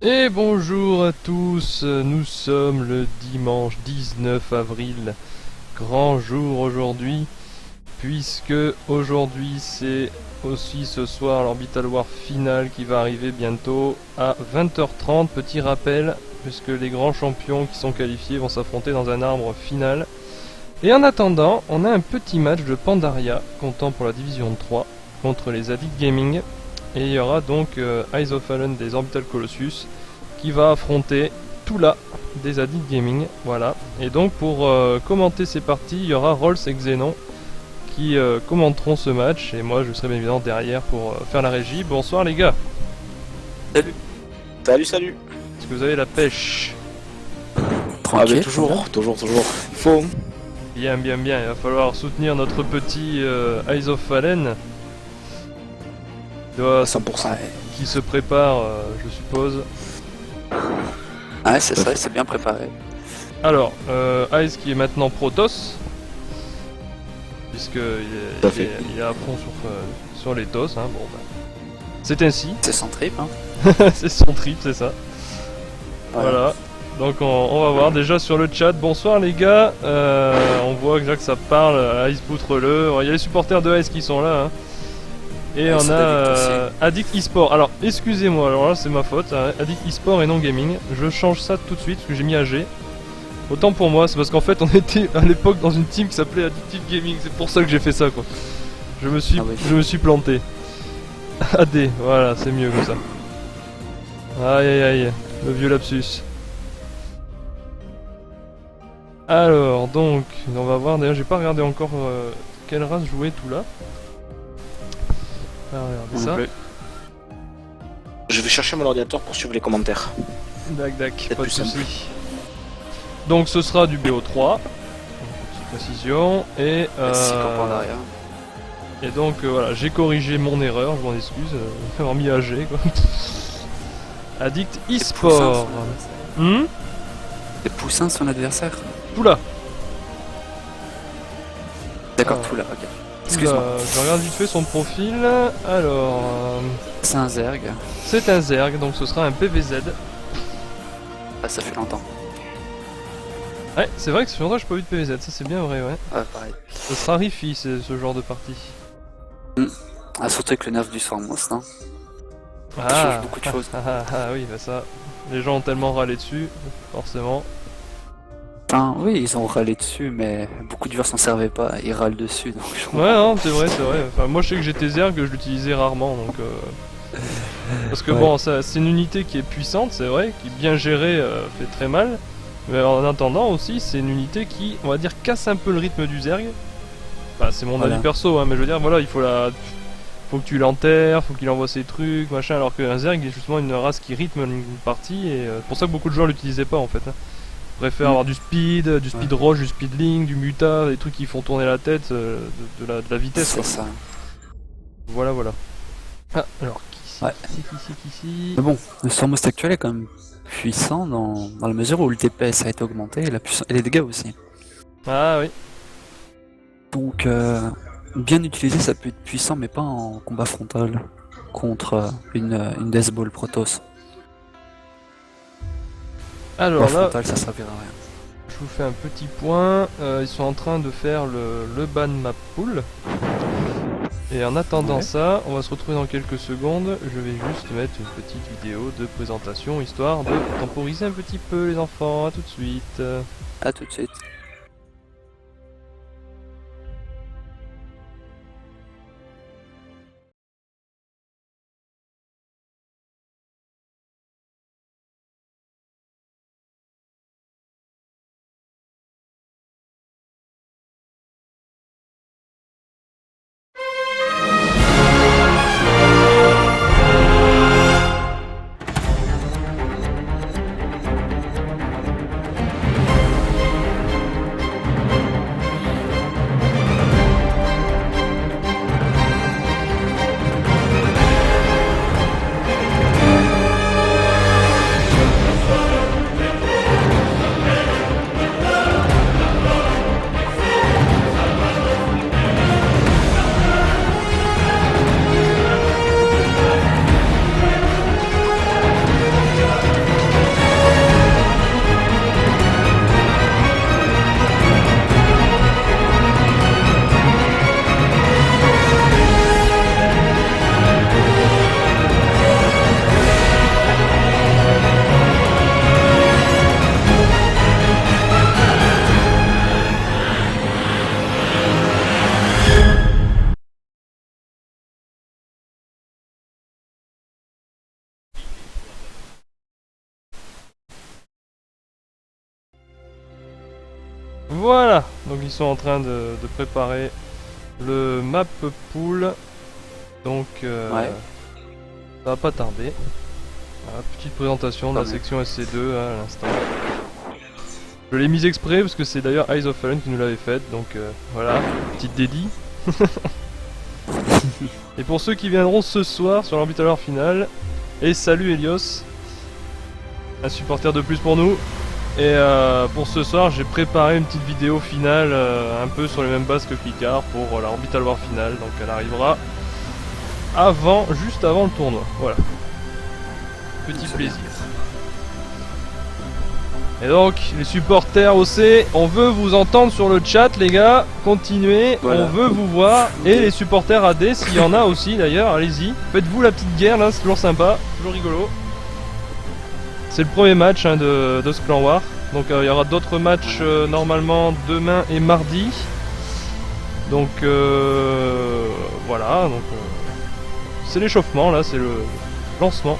Et bonjour à tous, nous sommes le dimanche 19 avril, grand jour aujourd'hui, puisque aujourd'hui c'est aussi ce soir l'Orbital War finale qui va arriver bientôt à 20h30, petit rappel, puisque les grands champions qui sont qualifiés vont s'affronter dans un arbre final. Et en attendant, on a un petit match de Pandaria, comptant pour la division 3, contre les Addict Gaming. Et il y aura donc Eyes of Fallen des Orbital Colossus qui va affronter Tula des Addict Gaming. Voilà. Et donc pour commenter ces parties, il y aura Rolls et Xenon qui commenteront ce match. Et moi je serai bien évidemment derrière pour faire la régie. Bonsoir les gars. Salut. Salut, salut. Est-ce que vous avez la pêche? Ah, toujours. Il faut. Bien, bien, bien. Il va falloir soutenir notre petit Eyes of Fallen. À 100%. Qui se prépare, je suppose. Ouais, c'est ça, c'est bien préparé. Alors, Ice qui est maintenant Protoss, puisque il est à fond sur les TOS, hein, bon bah. C'est ainsi. C'est son trip, hein. C'est son trip, c'est ça. Voilà. Donc on va voir déjà sur le chat. Bonsoir les gars, on voit déjà que ça parle, Ice poutre-le. Il y a les supporters de Ice qui sont là, hein. Et Ouais, on c'est a Addict eSport. Alors, excusez-moi, alors là c'est ma faute, hein. Addict eSport et non gaming. Je change ça tout de suite parce que j'ai mis AG. Autant pour moi, c'est parce qu'en fait on était à l'époque dans une team qui s'appelait Addictive Gaming. C'est pour ça que j'ai fait ça quoi. Je me suis planté. AD, voilà, c'est mieux comme ça. Aïe aïe aïe, le vieux lapsus. Alors, donc, on va voir. D'ailleurs, j'ai pas regardé encore quelle race jouait tout là. Alors, regardez ça. Je vais chercher mon ordinateur pour suivre les commentaires. Dac, pas de soucis. Donc ce sera du BO3, précision, et donc voilà, j'ai corrigé mon erreur, je m'en excuse, avoir mis AG quoi. Addict eSport. Des poussins son adversaire. Tula. D'accord, Tula, ok. Excuse-moi. Je regarde vite fait son profil. Alors. C'est un Zerg. C'est un Zerg, donc ce sera un PVZ. Ah, ça fait longtemps. Ouais, c'est vrai que ça fait longtemps que j'ai pas vu de PVZ, ça c'est bien vrai, ouais. Ouais, pareil. Ça se raréfie ce genre de partie. Ah, surtout avec le nerf du Sormos, non? Ah, ça change beaucoup de choses. Oui, bah ça. Les gens ont tellement râlé dessus, forcément. Enfin, oui, ils ont râlé dessus, mais beaucoup de joueurs s'en servaient pas, ils râlent dessus, donc je Ouais, non, c'est vrai, c'est vrai. Enfin, moi je sais que j'étais Zerg, je l'utilisais rarement, donc... Parce que bon, c'est une unité qui est puissante, c'est vrai, qui bien gérée fait très mal. Mais en attendant aussi, c'est une unité qui, on va dire, casse un peu le rythme du Zerg. Enfin, c'est mon avis perso, hein, mais je veux dire, voilà, faut que tu l'enterres, faut qu'il envoie ses trucs, machin, alors qu'un Zerg est justement une race qui rythme une partie, et c'est pour ça que beaucoup de joueurs l'utilisaient pas en fait. Hein. Ils préfèrent avoir du speed rush, du speed link, du muta, des trucs qui font tourner la tête, de la vitesse. C'est ça. Voilà. Ah, alors, qui ici. Mais bon, le Sormos actuel est quand même puissant dans la mesure où le DPS a été augmenté et les dégâts aussi. Ah oui. Donc, bien utilisé, ça peut être puissant, mais pas en combat frontal contre une Death Ball Protoss. Alors là, frontal, ça servira à rien. Je vous fais un petit point. Ils sont en train de faire le ban map pool. Et en attendant ça, on va se retrouver dans quelques secondes. Je vais juste mettre une petite vidéo de présentation histoire de temporiser un petit peu les enfants. À tout de suite. À tout de suite. Voilà, donc ils sont en train de préparer le map pool. Donc Ouais. ça va pas tarder. Voilà, petite présentation de la Pas mal. section SC2 à l'instant. Je l'ai mise exprès parce que c'est d'ailleurs Eyes of Fallen qui nous l'avait faite, donc voilà, petite dédie. Et pour ceux qui viendront ce soir sur l'Orbital War final, et salut Helios, un supporter de plus pour nous. Et pour ce soir, j'ai préparé une petite vidéo finale un peu sur les mêmes bases que Picard pour l'Orbital War final, donc elle arrivera juste avant le tournoi. Voilà. Petit plaisir. Et donc, les supporters OC, on veut vous entendre sur le chat, les gars. Continuez, Voilà. on veut vous voir. Et les supporters AD, s'il y en a aussi d'ailleurs, allez-y. Faites-vous la petite guerre là, c'est toujours sympa, toujours rigolo. C'est le premier match hein, de ce clan War. Donc il y aura d'autres matchs normalement demain et mardi. Donc voilà, donc c'est l'échauffement là, c'est le lancement.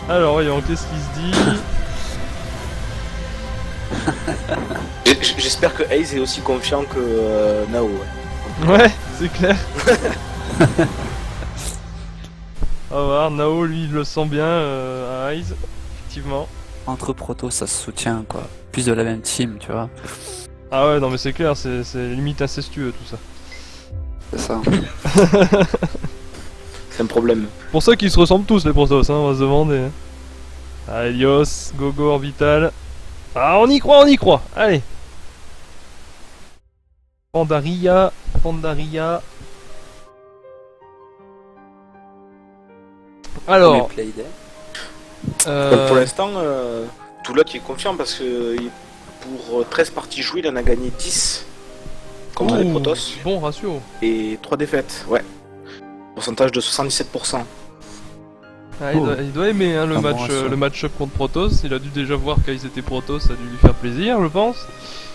Alors voyons, qu'est-ce qui se dit? J'espère que Hayes est aussi confiant que Nao. Ouais, c'est clair. On va voir, Nao lui il le sent bien à Eyes, effectivement. Entre protos, ça se soutient, quoi. Plus de la même team, tu vois. Ah ouais, non mais c'est clair, c'est limite incestueux tout ça. C'est ça. C'est un problème. Pour ça qu'ils se ressemblent tous les Protoss, hein, on va se demander. Ah, Helios, Gogo Orbital. Ah, on y croit, on y croit. Allez. Pandaria, Pandaria. Alors, Premier play day. Donc, pour l'instant, Toulot qui est confiant parce que pour 13 parties jouées, il en a gagné 10 contre les Protoss bon ratio. et 3 défaites. Ouais. Pourcentage de 77%. Ah, il doit aimer hein, Un bon ratio. le match-up contre Protoss. Il a dû déjà voir qu'ils étaient Protoss, ça a dû lui faire plaisir, je pense.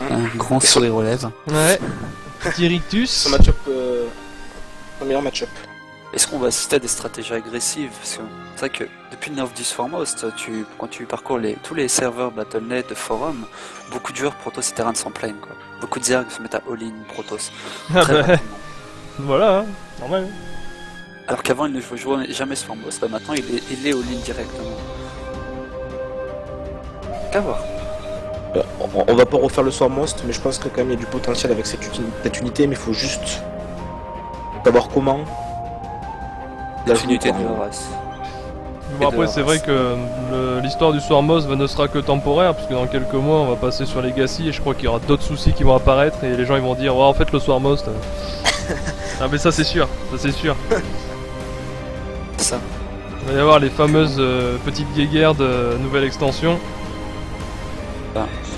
Un grand sourire aux lèvres. Ouais. Petit rictus. Son match-up, son meilleur match-up. Est-ce qu'on va assister à des stratégies agressives? Parce que c'est vrai que depuis le nerf du Foremost, quand tu parcours tous les serveurs Battle.net de forum, beaucoup de joueurs Protoss et Terran s'en plaignent, quoi. Beaucoup de Zerg se mettent à all-in Protoss. Ah Très bah, rapidement. voilà, hein, normal. Alors qu'avant il ne jouait jamais ce Foremost, bah maintenant il est all-in directement. Qu'à voir. On va pas refaire le soir Most, mais je pense que quand même il y a du potentiel avec cette unité, mais il faut juste savoir comment. La jouer, L'unité quoi. de la race. Bon Et après de c'est vrai race. que l'histoire du Swarmos ne sera que temporaire puisque dans quelques mois on va passer sur Legacy et je crois qu'il y aura d'autres soucis qui vont apparaître et les gens ils vont dire oh, en fait le Swarmos ah mais ça c'est sûr, C'est ça. Il va y avoir les fameuses petites guéguerres de nouvelle extension.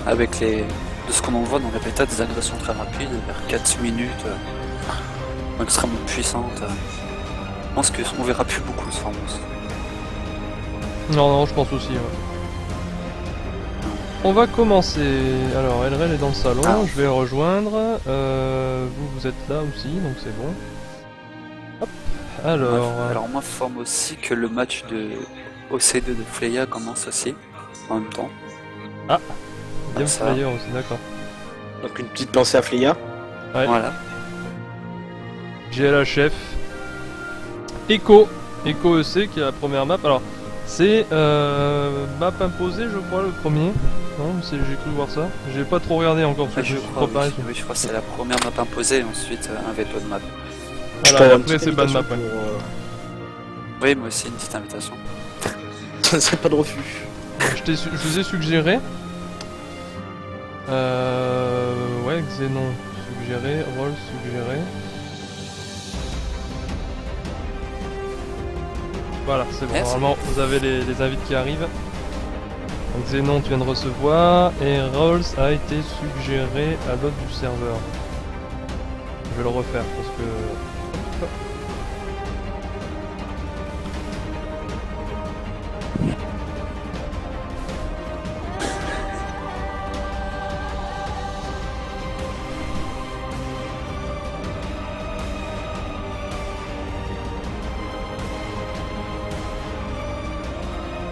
Avec de ce qu'on en voit dans la bêta, des agressions très rapides, vers 4 minutes, extrêmement puissantes. Je pense qu'on verra plus beaucoup ce Foremost. Non je pense aussi ouais. On va commencer. Alors Elrel est dans le salon, Ah. je vais le rejoindre. Vous êtes là aussi donc c'est bon. Hop. Alors moi, forme aussi que le match de OC2 de Fleya commence aussi, en même temps. Game ça. Slayer aussi, d'accord. Donc une petite pensée à Fleya. Ouais. Voilà. GLHF. Echo EC qui est la première map. Alors, c'est map imposée, je crois, le premier. Non, j'ai cru voir ça. J'ai pas trop regardé encore parce que je suis crois, préparé. oui, je crois que c'est la première map imposée et ensuite un veto de map. Voilà, et après c'est bad map. Ouais. Oui, moi aussi, une petite invitation. Ça ne serait pas de refus. Je vous ai suggéré. Ouais, Xenon suggéré, Roll suggéré. Voilà, c'est bon. Merci. Normalement, vous avez les invites qui arrivent. Donc Xenon, tu viens de recevoir. Et Rolls a été suggéré à l'autre du serveur. Je vais le refaire parce que. Hop.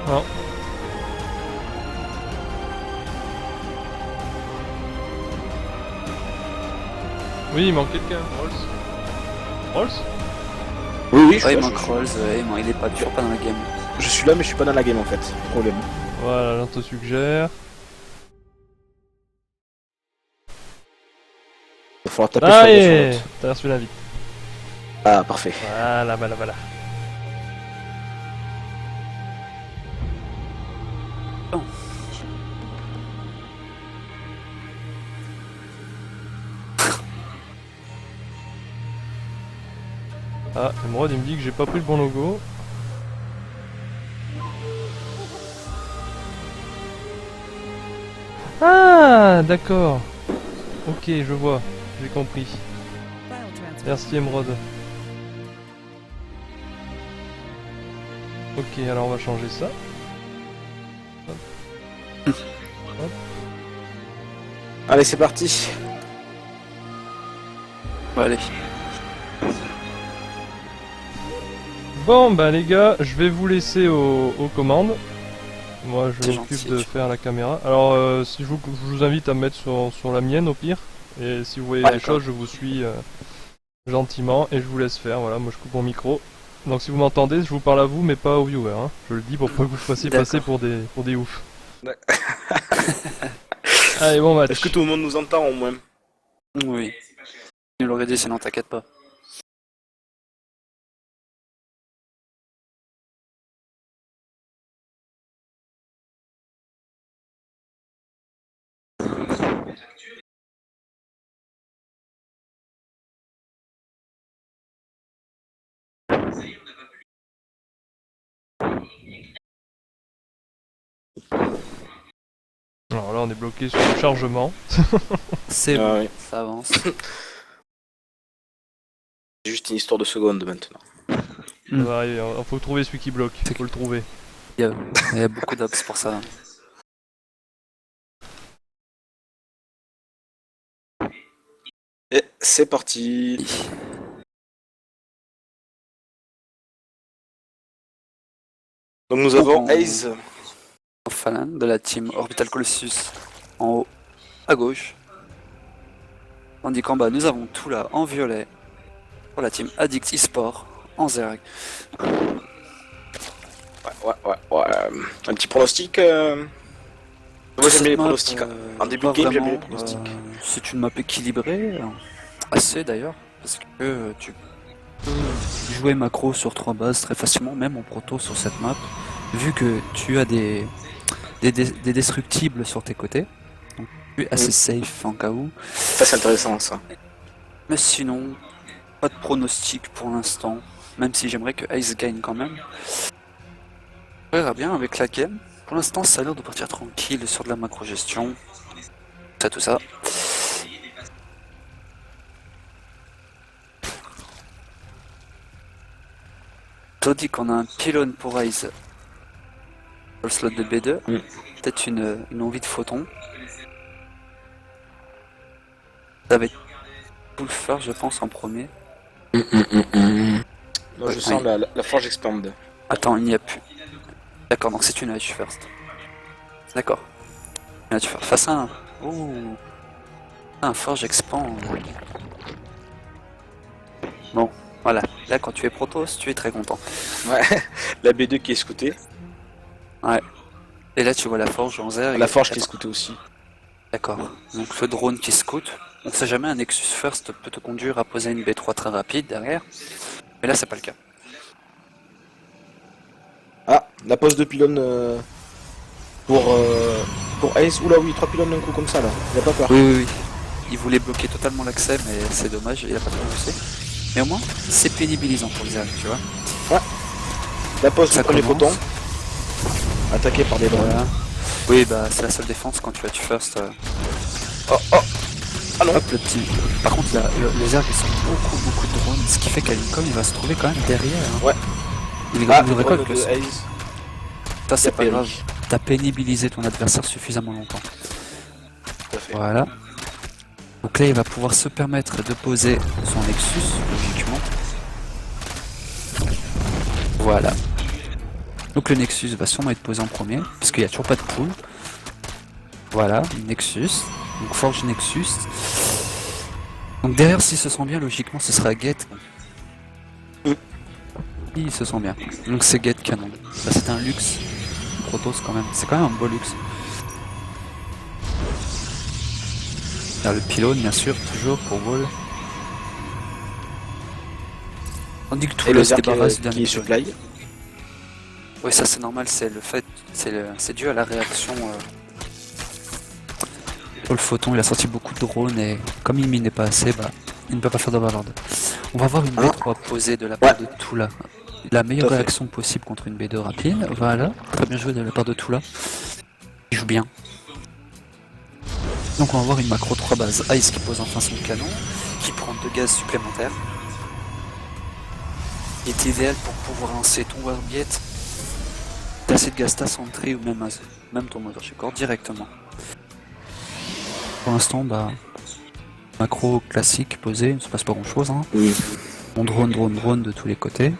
Non. Oui, il manque quelqu'un. Rolls. Rolls. Oui, oui, je Ouais, il suis là, manque Rolls, il est pas, toujours pas dans la game. je suis là, mais je suis pas dans la game en fait. Problème. Voilà, j'en te suggère. Il va falloir taper Ah, sur et sur l'autre. t'as reçu l'invite. Ah, parfait. Voilà, voilà, voilà. Non. Ah, Emerald, il me dit que j'ai pas pris le bon logo. Ah, d'accord. Ok, je vois. J'ai compris. Merci Emerald. Ok, alors on va changer ça. Allez, c'est parti. Bon, allez. Bon, bah les gars, je vais vous laisser aux commandes. Moi, je C'est m'occupe gentil, de tu- faire la caméra. Alors, si je vous invite à me mettre sur la mienne au pire. Et si vous voyez Ouais, des d'accord. choses, je vous suis gentiment et je vous laisse faire. Voilà, moi je coupe mon micro. Donc si vous m'entendez, je vous parle à vous, mais pas aux viewers. Hein. Je le dis pour pas que vous fassiez passer D'accord. pour des oufs. Ouais. Allez, bon match. Est-ce que tout le monde nous entend au moins? Oui. Il l'aurait dit, sinon t'inquiète pas. Alors là, on est bloqué sur le chargement. C'est Ah bon, oui. ça avance. C'est juste une histoire de secondes maintenant. Ça va arriver. Il faut trouver celui qui bloque. C'est Faut le trouver. Il y a beaucoup d'ops pour ça. Et c'est parti. Donc nous avons Ace. Falan de la team Orbital Colossus en haut à gauche. Tandis qu'en bas, nous avons tout là en violet pour la team Addict eSport en zerg. Ouais. Un petit pronostic. Moi j'aime bien les pronostics. En début de pas game, j'aime bien les vraiment, pronostics. c'est une map équilibrée, assez d'ailleurs, parce que tu peux jouer macro sur 3 bases très facilement, même en proto sur cette map, vu que tu as des destructibles sur tes côtés, donc tu es assez safe en cas où. Ça c'est intéressant ça. Mais sinon, pas de pronostic pour l'instant, même si j'aimerais que Ice gagne quand même. On verra bien avec la game. Pour l'instant, ça a l'air de partir tranquille sur de la macro-gestion. Tout ça. Tandis qu'on a un pylône pour Ice sur le slot de B2. Peut-être une envie de photon. Ça va être full first, je pense, en premier. Moi je Ouais, sens oui. la forge expand. Attends, il n'y a plus. D'accord, donc c'est une edge first. D'accord. Une edge first. Face à un. Ouh. Un forge expand. Bon, voilà. Là, quand tu es Protoss, tu es très content. Ouais. La B2 qui est scoutée. Et là, tu vois la forge en zerg. La forge qui est scoutée aussi. D'accord. Donc le drone qui scoute. On sait jamais, un Nexus First peut te conduire à poser une B3 très rapide derrière. Mais là, c'est pas le cas. Ah, la pose de pylône pour Ace. Oula oui, 3 pylônes d'un coup comme ça là. Il a pas peur. Oui. Il voulait bloquer totalement l'accès, mais c'est dommage, il a pas trop poussé. Mais au moins, c'est pénibilisant pour le zerg, tu vois. La pose Ça du premier commence. photon. Attaqué par des drones. Voilà. Oui, bah c'est la seule défense quand tu as tu first. Oh. Ah non. Hop, le petit. Par contre, le zerg, ils sont beaucoup de drones, ce qui fait qu'Alicom, il va se trouver quand même derrière. Hein. Ouais. Il Ah, nous récolte drone que de ça. Ace. Ça, c'est pas Péri. grave. T'as pénibilisé ton adversaire suffisamment longtemps. Tout à fait. Voilà. Donc là, il va pouvoir se permettre de poser son Nexus, logiquement. Voilà. Donc le Nexus va sûrement être posé en premier, parce qu'il n'y a toujours pas de pool. Voilà, Nexus. Donc Forge Nexus. Donc derrière, s'il se sent bien, logiquement, ce sera Gate. Il se sent bien. Donc c'est Gate canon. Ça c'est un luxe. Protoss quand même. C'est quand même un beau luxe. Là, le pylône, bien sûr, toujours pour Wall. On dit que tout Et le le se Zerg débarrasse d'un qui est pylône. supply. Oui, ça c'est normal, c'est le fait, c'est dû à la réaction. Pour le photon, il a sorti beaucoup de drones et comme il minait pas assez, bah, il ne peut pas faire d'overlord. On va voir une B3 posée de la part de Tula. La meilleure Tout à fait. réaction possible contre une B2 rapide. Voilà, très bien joué de la part de Tula. Il joue bien. Donc on va voir une macro 3 bases. Ice qui pose enfin son canon, qui prend 2 gaz supplémentaires. Il est idéal pour pouvoir lancer ton Warbiet, tasser de gaz ta centrée ou même ton Mothership Core directement. Pour l'instant, bah, macro classique posé, il ne se passe pas grand chose. Hein. Oui. On drone de tous les côtés.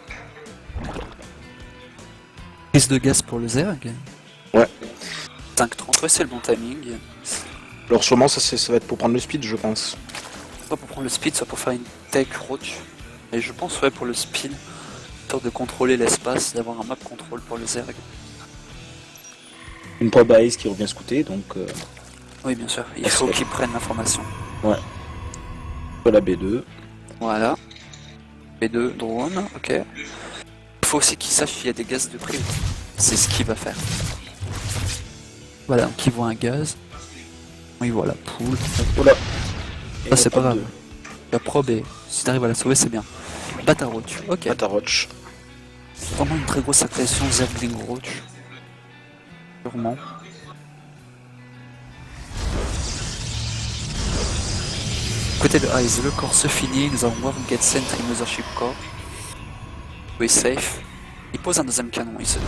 Prise de gaz pour le Zerg. Ouais. 5.30, ouais, c'est le bon timing. Alors sûrement ça va être pour prendre le speed, je pense. Soit pour prendre le speed, soit pour faire une tech roach. Et je pense, ouais, pour le speed, histoire de contrôler l'espace, d'avoir un map control pour le Zerg. Une probe à Ace qui revient scouter, donc Oui, bien sûr, il faut qu'ils prennent l'information. la B2. Voilà. B2, drone, ok. Il faut aussi qu'il sache qu'il y a des gaz de prime. C'est ce qu'il va faire. Voilà, donc il voit un gaz. Oui, voilà, pool. Voilà. Ça, c'est pas grave. La probe, et si t'arrives à la sauver, c'est bien. Bata Roach, ok. Bata Roach. Vraiment une très grosse agression Zergling Roach. Sûrement. Côté de Ice, le corps se finit, nous avons Worm Get Sentry Mothership Core. Oui, safe. Il pose un deuxième canon, il se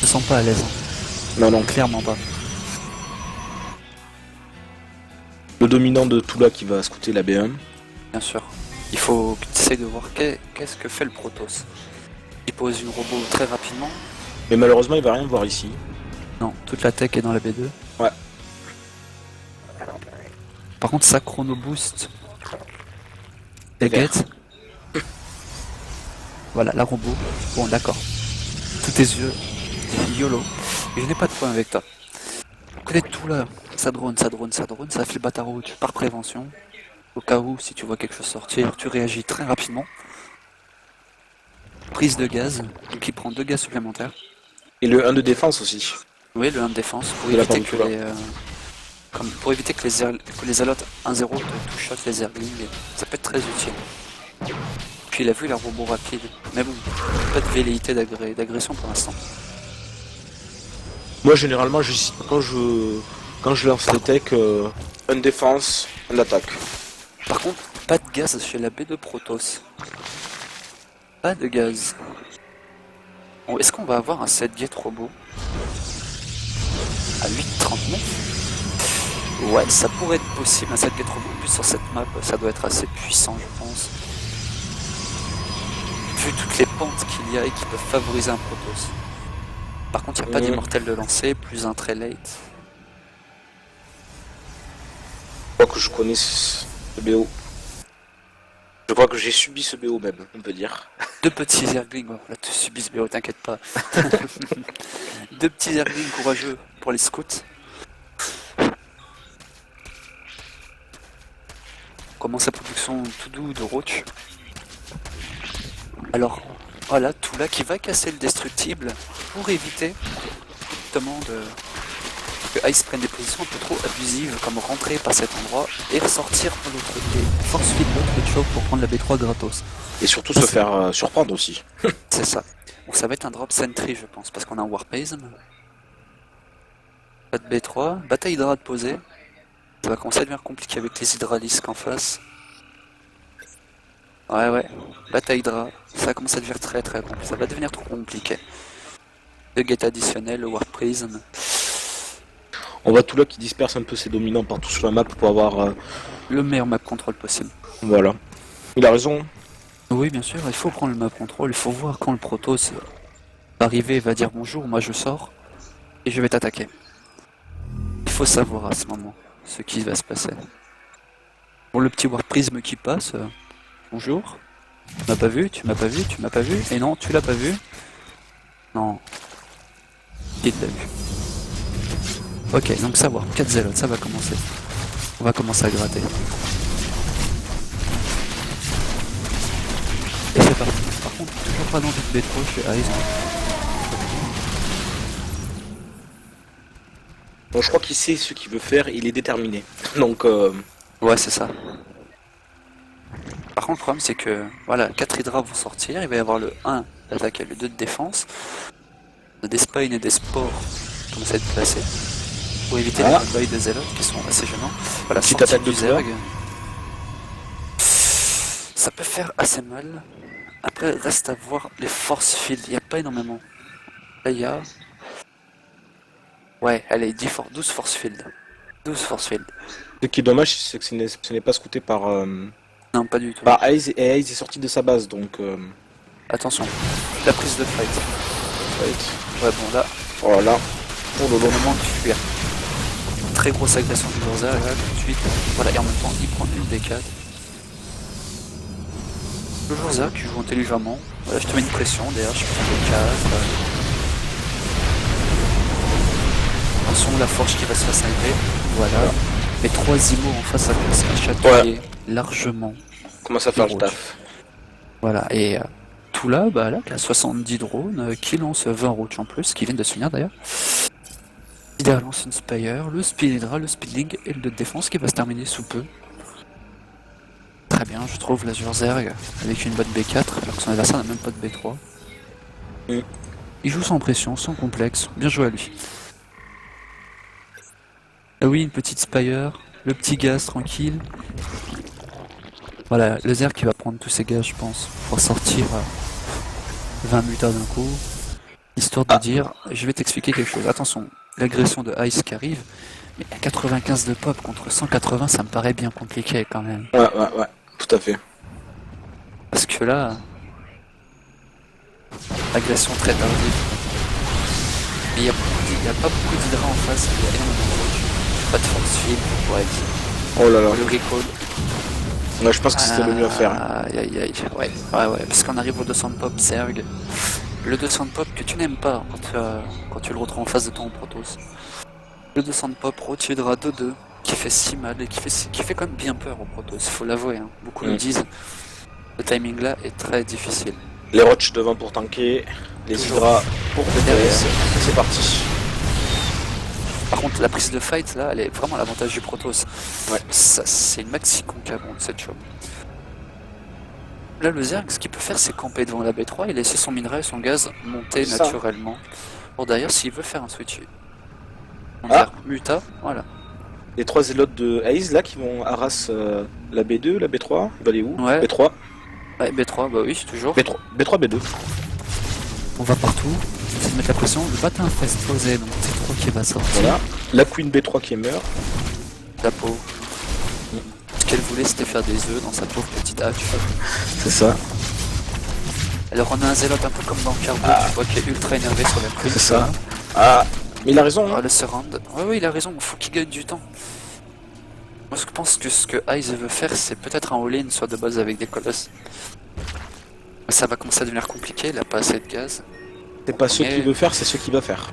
sent pas à l'aise. Hein. Non, non. Clairement pas. Le dominant de Tula qui va scouter la B1. Bien sûr. Il faut que tu essayes de voir qu'est-ce que fait le Protoss. Il pose une robot très rapidement. Mais malheureusement, il va rien voir ici. Non, toute la tech est dans la B2. Ouais. Par contre, sa chrono boost. Et Et get. Voilà, la robot. Bon, d'accord. Tous tes yeux. YOLO. Et je n'ai pas de problème avec toi. Côté de tout là, ça drone, ça fait le bâtard route par prévention. Au cas où, si tu vois quelque chose sortir, tu réagis très rapidement. Prise de gaz, donc il prend 2 gaz supplémentaires. Et le 1 de défense aussi. Oui, le 1 de défense, pour De la éviter part que de les... pour éviter que les alotes 1-0 te two-shot les Zerglings, ça peut être très utile. Puis il a vu la robot rapide, mais bon, pas de velléité d'agression pour l'instant. Moi, généralement, quand je lance les techs, un défense, un attaque. Par contre, pas de gaz chez la B2 Protoss. Pas de gaz. Bon, est-ce qu'on va avoir un 7 gate robot à 8,39? Ouais, ça pourrait être possible, un 7 gate robot. En plus, sur cette map, ça doit être assez puissant, je pense. Vu toutes les pentes qu'il y a et qui peuvent favoriser un Protoss. Par contre, il n'y a pas d'immortel de lancer, plus un très late. Je crois que je connais ce BO. Je crois que j'ai subi ce BO même, on peut dire. 2 petits Zerglings, là tu subis ce BO, t'inquiète pas. 2 petits Zerglings courageux pour les scouts. On commence la production tout doux de Roach. Alors, voilà, tout là qui va casser le destructible pour éviter justement que Ice prenne des positions un peu trop abusives, comme rentrer par cet endroit et ressortir par l'autre côté. Force feed l'autre choke pour prendre la B3 gratos. Et surtout se faire surprendre aussi. C'est ça. Donc ça va être un drop sentry, je pense, parce qu'on a un Warpaze. Pas de B3, bataille Hydra de poser. Ça va commencer à devenir compliqué avec les Hydralisques en face. Ouais, bataille Hydra, ça commence à devenir très compliqué. Ça va devenir trop compliqué. Le gate additionnel, le Warp Prison. On voit tout là qui disperse un peu ses dominants partout sur la map pour avoir... Le meilleur map control possible. Voilà. Il a raison. Oui, bien sûr, il faut prendre le map control, il faut voir quand le Protoss va arriver, il va dire bonjour, moi je sors, et je vais t'attaquer. Il faut savoir à ce moment ce qui va se passer. Pour le petit Warp Prism qui passe, bonjour, tu m'as pas vu, tu m'as pas vu, tu m'as pas vu, et non, tu l'as pas vu. Non, il l'a vu. Ok, donc savoir, 4 zélotes, ça va commencer. On va commencer à gratter. Et c'est parti. Par contre, toujours pas d'envie de B trop chez Ice. Bon, je crois qu'il sait ce qu'il veut faire, il est déterminé. Donc, Ouais, c'est ça. Par contre, le problème, c'est que, voilà, 4 hydras vont sortir, il va y avoir le 1 d'attaque et le 2 de défense. On a des spines et des spores qui commencent à être placés. Pour éviter les combats de zélotes qui sont assez gênants. Voilà, Petite sortie attaque du de Zerg. Ça peut faire assez mal. Après, reste à voir les force field. Il n'y a pas énormément. Là, il y a... Ouais, allez, 12 force field. 12 force field. ce qui est dommage, c'est que ce n'est pas scouté par, Non, pas du tout. par Hayes, et Hayes est sorti de sa base, donc... Attention, la prise de fight. Ouais, bon, là, Oh là, oh au lolo. moment de fuir. Très grosse agression du Lorza, là, tout de suite. Voilà, et en même temps, il prend une des 4. Le Lorza qui joue intelligemment. Voilà, je te mets une pression, d'ailleurs, je prends des 4. Attention, la forge qui va se faire sniper. Voilà. Les 3 Zimo en face à se chatouiller largement. Comment ça faire le Roach. taf? Voilà, et tout là, bah là, il y a 70 drones qui lancent 20 roach en plus, qui viennent de se finir d'ailleurs. Il lance une Spire, le Speed Hydra, le Speedling et le de défense qui va se terminer sous peu. Très bien, je trouve l'Azur Zerg avec une bonne B4, alors que son adversaire n'a même pas de B3. Mm. Il joue sans pression, sans complexe, bien joué à lui. Ah oui, une petite Spire, le petit gaz tranquille. Voilà, le Zerg qui va prendre tous ses gaz, je pense, pour sortir 20 mutas d'un coup, histoire de dire, je vais t'expliquer quelque chose. Attention, l'agression de Ice qui arrive, mais à 95 de pop contre 180, ça me paraît bien compliqué quand même. Ouais, tout à fait. Parce que là, agression très tardive. Mais il n'y a pas beaucoup d'hydra en face, il y a énormément de roach. Pas de force field, ouais. Oh là là. Le recall. Ouais, je pense que c'était le mieux à faire. Hein. Aïe aïe aïe, ouais, parce qu'on arrive au 200 de pop Zerg. Le 200 de pop que tu n'aimes pas quand tu le retrouves en face de ton Protoss. Le 200 de pop Roach Hydra 2-2 qui fait si mal et qui fait quand même bien peur au Protoss, faut l'avouer. Hein. Beaucoup le disent. Le timing là est très difficile. Les Roach devant pour tanker, les Hydra pour DPS. C'est parti. Par contre, la prise de fight là, elle est vraiment à l'avantage du Protoss. Ouais. Ça, c'est une maxi concavon cette chose. Là, le Zerg, ce qu'il peut faire, c'est camper devant la B3 et laisser son minerai et son gaz monter Ça. naturellement. Bon, d'ailleurs, s'il veut faire un switch, on va muta, voilà. Les 3 zélotes de Hayes là qui vont harass la B2, la B3, il va aller où? Ouais. B3. Ouais, B3, bah oui, toujours. B3, B2. On va partout, on essaie de mettre la pression. Le bâtin va exploser, donc T3 qui va sortir. Voilà. La Queen B3 qui meurt. La pauvre. Ce qu'elle voulait, c'était faire des œufs dans sa pauvre petite hache. C'est ça. Alors, on a un zélote un peu comme dans Carbo, tu vois, qui est ultra énervé sur la prise. C'est ça. Ah, mais il a raison. Ah, Hein. le surround. Ouais, il a raison, il faut qu'il gagne du temps. Moi, je pense que ce que Ice veut faire, c'est peut-être un all-in, soit de base avec des colosses. Ça va commencer à devenir compliqué, il a pas assez de gaz. C'est pas ce qu'il veut faire, c'est ce qu'il va faire.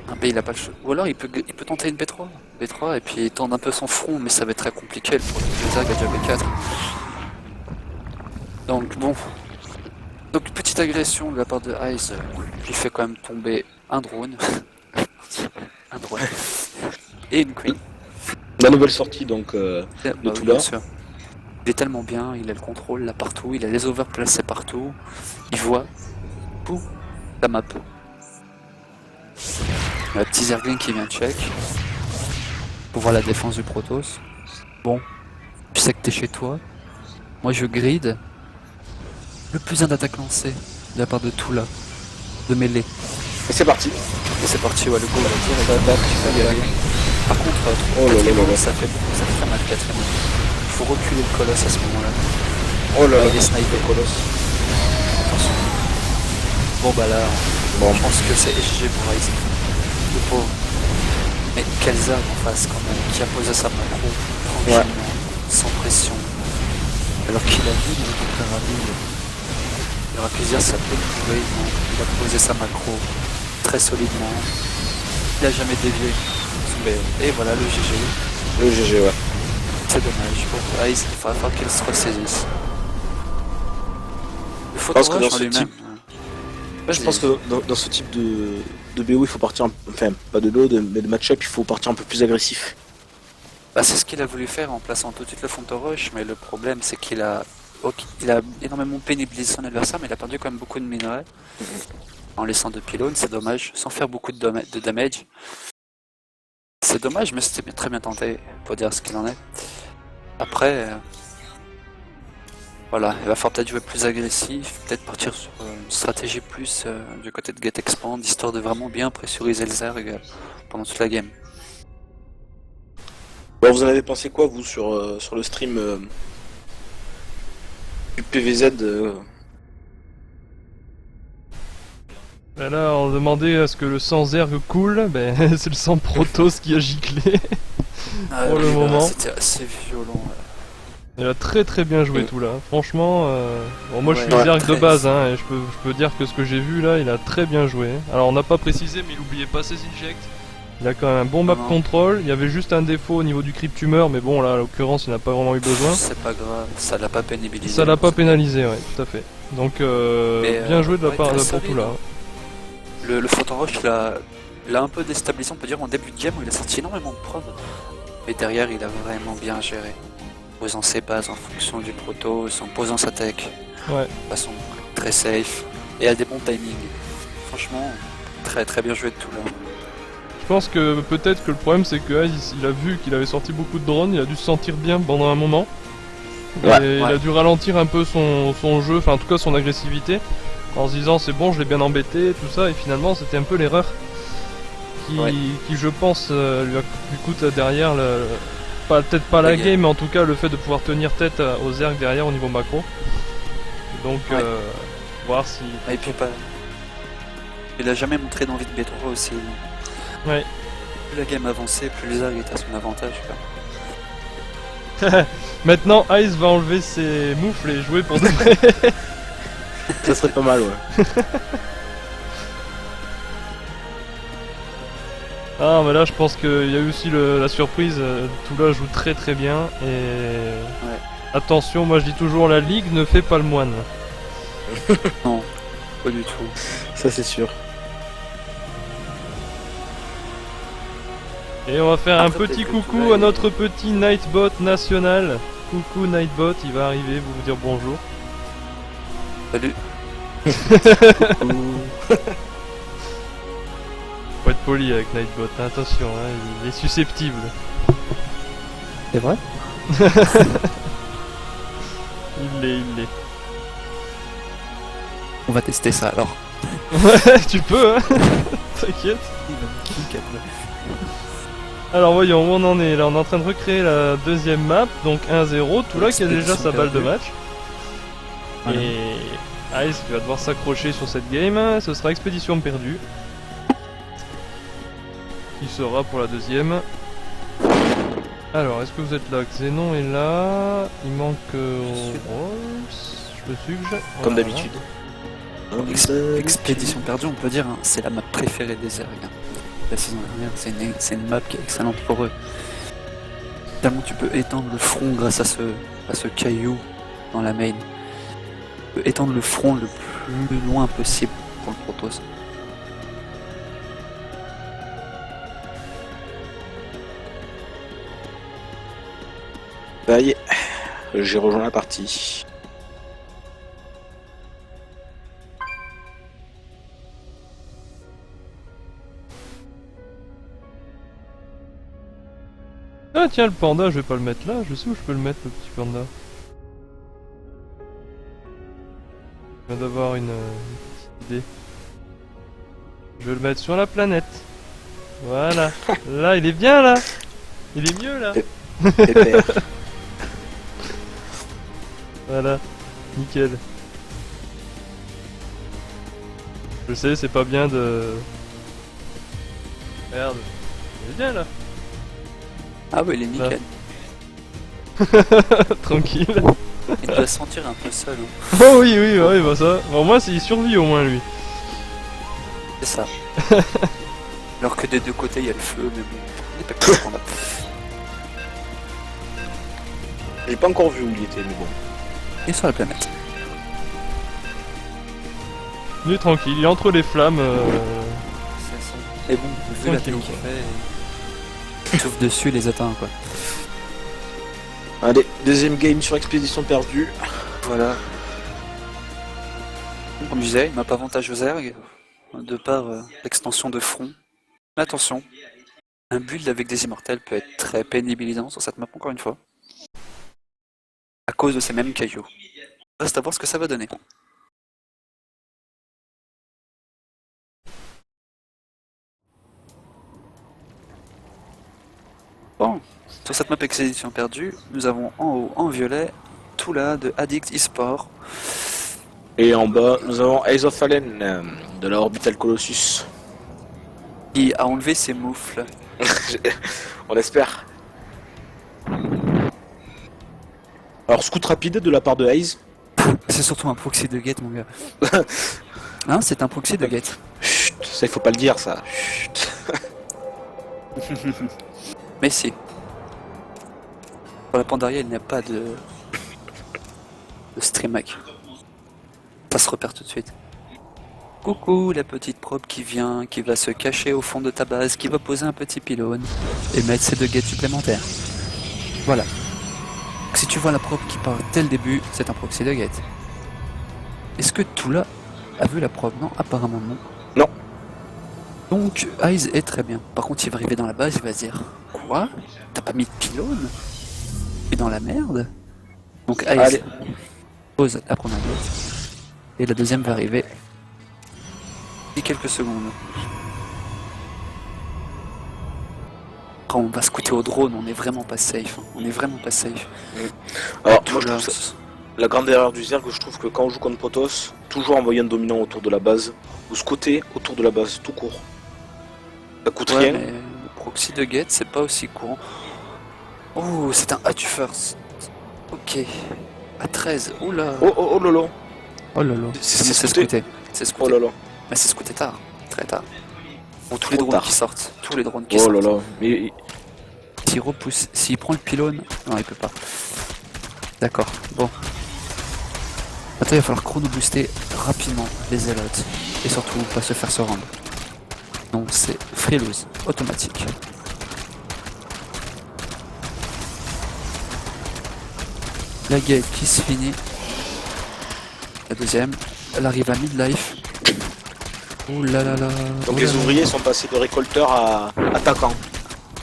Ah, mais il a pas le choix. Ou alors il peut tenter une B3. B3 et puis il tente un peu son front, mais ça va être très compliqué pour le Zerg à déjà B4. Donc bon. Donc petite agression de la part de Ice qui fait quand même tomber un drone. Un drone. Et une queen. La nouvelle sortie donc de Bah tout oui, là. bien sûr. Il est tellement bien, il a le contrôle là partout, il a les overs placés partout, il voit tout la map. Un petit Zerglin qui vient check pour voir la défense du Protoss. Bon, je sais que t'es chez toi. Moi je grid le plus un d'attaque lancée de la part de Tula, de mêlée. Et c'est parti. Et c'est parti, ouais, le go va dire. Par contre, Oh là là quatrième là là. round, ça fait très mal, quatrième round. Il faut reculer le colosse à ce moment-là. Oh là là, il est sniper. Colosse. Attention. Bon bah là, Bon, Je pense que c'est SG pour Ice. Le pauvre. Mais quel Zerg en face quand même, qui a posé sa macro tranquillement, sans pression. Alors qu'il a vu, il était très rapide. Il aurait pu dire ça peut le prouver, non. Il a posé sa macro très solidement. Il a jamais dévié. Et voilà le GG. le GG, ouais. C'est dommage. Pour Ice, il va falloir qu'il se ressaisisse. Le Je pense que photo dans en ce lui-même. type- Je pense que dans ce type de BO, il faut partir, enfin, pas de BO, mais de match-up, il faut partir un peu plus agressif. Bah, c'est ce qu'il a voulu faire en plaçant tout de suite le Fonto Rush, mais le problème c'est qu'il a, il a énormément pénibilisé son adversaire, mais il a perdu quand même beaucoup de minerais en laissant 2 pylônes, c'est dommage, sans faire beaucoup de damage. C'est dommage, mais c'était très bien tenté pour dire ce qu'il en est. Après, voilà, il va falloir peut-être jouer plus agressif, peut-être partir sur une stratégie plus du côté de Get Expand, histoire de vraiment bien pressuriser le Zerg pendant toute la game. Bon, vous en avez pensé quoi, vous, sur le stream du PVZ Ben là, on demandait à ce que le sang Zerg coule, ben c'est le sang Protoss qui a giclé. Pour le Oui, moment. c'était assez violent. Il a très bien joué tout là. Franchement, bon, moi je suis Ouais, Zerg de très. base, hein, et je peux dire que ce que j'ai vu là, il a très bien joué. Alors on n'a pas précisé, mais il oubliait pas ses injects. Il a quand même un bon map Non. control. Il y avait juste un défaut au niveau du creep tumeur, mais bon là, à l'occurrence, il n'a pas vraiment eu besoin. C'est pas grave, ça l'a pas pénibilisé. Ça l'a pas pénalisé, ouais, tout à fait. Donc bien joué de la ouais, part très de solide, Portula. hein. Le Photon Rush l'a un peu déstabilisé, on peut dire, en début de game où il a sorti énormément de prod. Mais derrière, il a vraiment bien géré. Posant ses bases en fonction du proto, en posant sa tech Ouais. de façon très safe et à des bons timings. Franchement, très bien joué de tout là. Je pense que peut-être que le problème c'est que Ice, il a vu qu'il avait sorti beaucoup de drones, il a dû se sentir bien pendant un moment. Ouais, Et il a dû ralentir un peu son jeu, enfin en tout cas son agressivité, en se disant c'est bon, je l'ai bien embêté, tout ça, et finalement c'était un peu l'erreur qui je pense lui coûte derrière peut-être pas la game, mais en tout cas le fait de pouvoir tenir tête aux Zerg derrière au niveau macro. Donc voir si... Et puis pas. Il a jamais montré d'envie de B3 aussi. Ouais. Plus la game avançait, plus les Zerg étaient à son avantage. Quoi. Maintenant Ice va enlever ses moufles et jouer pour de vrai. ça serait pas mal, ouais. Ah mais là je pense qu'il y a eu aussi la surprise, Tula joue très bien et... Attention, moi je dis toujours la ligue ne fait pas le moine. Non, pas du tout. Ça, c'est sûr. Et on va faire un Après, petit peut-être que coucou Tula à est- notre petit Nightbot national. Coucou Nightbot, il va arriver, vous dire bonjour. Salut. Faut être poli avec Nightbot, hein, attention, hein, il est susceptible. C'est vrai? Il l'est. On va tester ça alors. Ouais, tu peux, hein. T'inquiète. Il va me kick après. Alors voyons où on en est. Là on est en train de recréer la deuxième map, donc 1-0. Tula qui a déjà sa balle de match. Voilà. Et Ice qui va devoir s'accrocher sur cette game. Ce sera expédition perdue. Qui sera pour la deuxième. Alors, est-ce que vous êtes là? Xenon est là. Il manque Rolls. Je me suge. Comme Voilà. d'habitude. Expédition perdue, on peut dire, hein, c'est la map préférée des Zerg. Hein. La saison dernière, c'est une map qui est excellente pour eux. Tellement tu peux étendre le front grâce à ce caillou dans la main. Tu peux étendre le front le plus loin possible pour le Protoss. Ça y est, j'ai rejoint la partie. Ah tiens, le panda, je vais pas le mettre là. Je sais où je peux le mettre, le petit panda. Je viens d'avoir une petite idée. Je vais le mettre sur la planète. Voilà. Là, il est bien là. Il est mieux là. Pépère. Voilà. Nickel. Je sais, c'est pas bien de... Merde. Il est bien là. Ah ouais, il est nickel. Tranquille. Il doit se sentir un peu seul. Hein. Oh oui, oui, ouais, bah ça. Bon, au moins, il survit au moins lui. C'est ça. Alors que des deux côtés, il y a le feu, mais bon. On est pas plus qu'on a. J'ai pas encore vu où il était, mais bon. Il est sur la planète. Il est tranquille, il est entre les flammes. Et bon, vu la taille Tranquillou, qu'il fait, il souffle dessus, il les atteint quoi. Allez, deuxième game sur expédition perdue. Voilà. Comme je disais, il m'a pas avantage aux ergs, de par l'extension de front. Mais attention, un build avec des immortels peut être très pénibilisant sur cette map encore une fois. À cause de ces mêmes cailloux. Reste à voir ce que ça va donner. Bon, sur cette map expédition perdue, nous avons en haut, en violet, Tula de Addict eSport. Et en bas, nous avons Eyes of Fallen de la Orbital Colossus. Qui a enlevé ses moufles. On espère. Alors, scout rapide de la part de Eyes. C'est surtout un proxy de gate, mon gars. Hein, c'est un proxy de gate. Chut, ça il faut pas le dire ça. Chut. Mais si. Pour la Pandaria, il n'y a pas de stream hack. Ça se repère tout de suite. Coucou la petite probe qui vient, qui va se cacher au fond de ta base, qui va poser un petit pylône et mettre ses 2 gates supplémentaires. Voilà. Donc, si tu vois la probe qui part dès le début, c'est un proxy de gate. Est-ce que Tula a vu la probe? Non, apparemment non. Non. Donc Eyes est très bien. Par contre, il va arriver dans la base, il va se dire quoi? T'as pas mis de pylône? T'es dans la merde? Donc Eyes Allez. pose la première gate et la deuxième va arriver d'ici quelques secondes. Quand on va scouter au drone, on est vraiment pas safe. Hein. On est vraiment pas safe. Alors, Tout moi, je là, trouve ça- la grande erreur du Zerg, je trouve que quand on joue contre Protoss, toujours envoyer un dominant autour de la base, ou scouter autour de la base, tout court. Ça coûte ouais, rien. mais le proxy de gate, c'est pas aussi courant. Oh, c'est un Hatch first. Ok. À 13. Oula. Oh oh oh lolo. Oh là là. C'est C'est scouté. scouté. C'est Oh scouté. là là. Mais c'est scouté tard. Très tard. Bon, tous les Trop drones tard. qui sortent. Tous les drones qui Oh sortent. là là. Mais S'il repousse, s'il prend le pylône, non, il peut pas. D'accord, bon. Attends, il va falloir chrono-booster rapidement les zélotes. Et surtout, pas se faire se rendre. Donc c'est free lose, automatique. La gate qui se finit. La deuxième, elle arrive à midlife. Ouh là là là. donc ouh les là là. ouvriers sont passés de récolteurs à attaquants.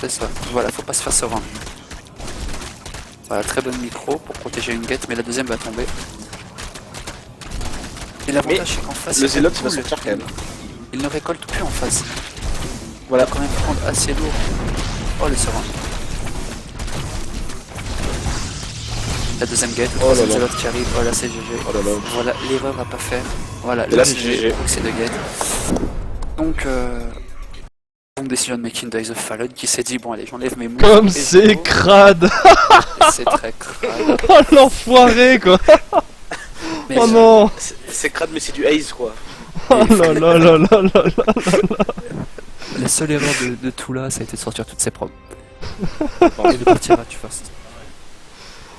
C'est ça, voilà, faut pas se faire se rendre. Voilà, très bonne micro pour protéger une gate, mais la deuxième va tomber. Et l'avantage c'est qu'en face, Le il zélote il va cool. sortir quand même. Il ne récolte plus en face. Voilà. Il va quand même prendre assez lourd. Oh le serein. La deuxième gate, Oh le là là. zélote qui arrive, voilà c'est GG. Oh là là. Voilà, l'erreur à pas faire. Voilà, Et le là, c'est GG, GG. proxy de gate. Donc, bon decision making d'Eyes of Fallen qui s'est dit, bon allez, j'enlève mes moves. Comme et c'est je go. crade. C'est très crade. Oh l'enfoiré quoi. Mais, Oh non. C'est crade mais c'est du haze quoi. Oh là là là là là là. la seule erreur de tout là, ça a été de sortir toutes ses probes. Et de partir à tu first.